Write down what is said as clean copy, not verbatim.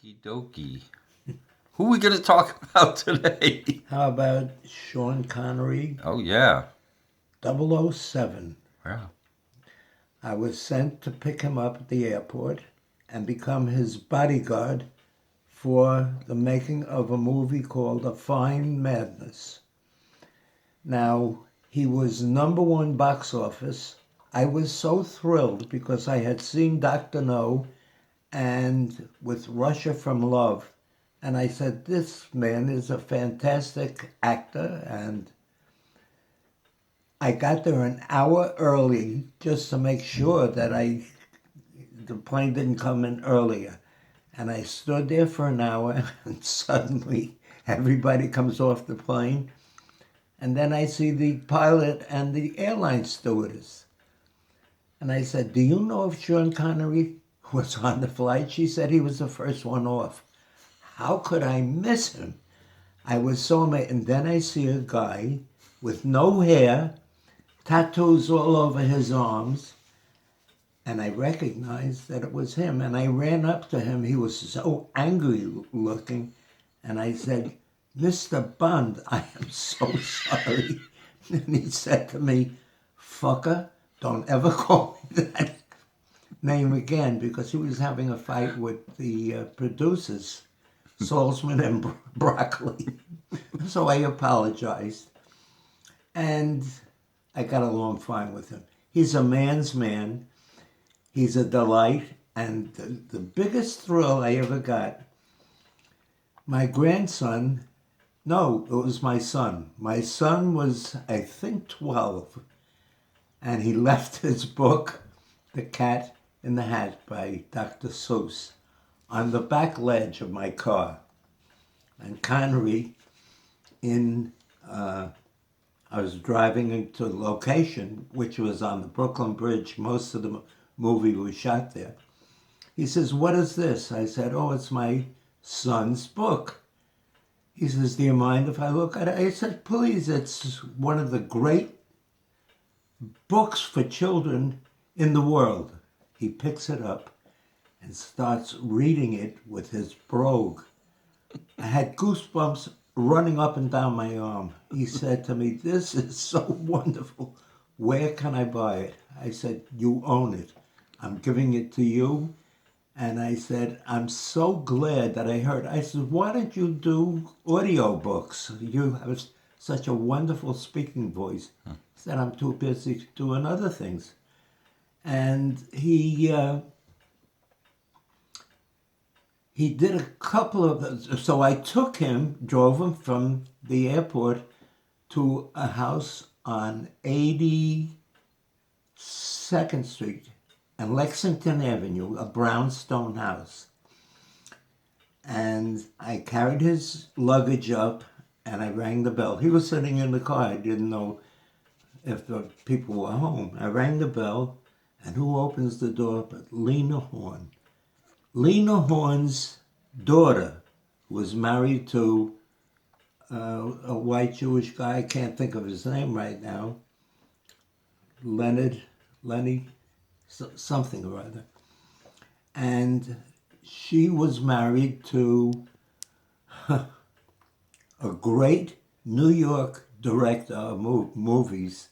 Okie dokie. Who are we going to talk about today? How about Sean Connery, Oh, yeah. 007? Yeah. I was sent to pick him up at the airport and become his bodyguard for the making of a movie called A Fine Madness. Now, he was #1 box office. I was so thrilled because I had seen Dr. No and With Russia from Love. And I said, this man is a fantastic actor. And I got there an hour early just to make sure that the plane didn't come in earlier. And I stood there for an hour and suddenly everybody comes off the plane. And then I see the pilot and the airline stewardess. And I said, do you know if Sean Connery was on the flight? She said he was the first one off. How could I miss him? I was so amazed. And then I see a guy with no hair, tattoos all over his arms, and I recognized that it was him. And I ran up to him. He was so angry looking. And I said, Mr. Bond, I am so sorry. And he said to me, fucker, don't ever call me that name again, because he was having a fight with the producers, Salzman and Broccoli. So I apologized. And I got along fine with him. He's a man's man. He's a delight. And the biggest thrill I ever got, my grandson, no, it was my son. My son was, I think, 12. And he left his book, The Cat in the Hat by Dr. Seuss, on the back ledge of my car. And Connery, I was driving into the location, which was on the Brooklyn Bridge. Most of the movie was shot there. He says, what is this? I said, oh, it's my son's book. He says, do you mind if I look at it? I said, please, it's one of the great books for children in the world. He picks it up and starts reading it with his brogue. I had goosebumps running up and down my arm. He said to me, this is so wonderful. Where can I buy it? I said, you own it. I'm giving it to you. And I said, I'm so glad that I heard. I said, why don't you do audiobooks? You have such a wonderful speaking voice. He said, I'm too busy doing other things. And he did a couple of those. So I took him, drove him from the airport to a house on 82nd Street and Lexington Avenue, a brownstone house. And I carried his luggage up and I rang the bell. He was sitting in the car. I didn't know if the people were home. I rang the bell, and who opens the door but Lena Horne. Lena Horne's daughter was married to a white Jewish guy. I can't think of his name right now. Lenny, something or other. And she was married to a great New York director of movies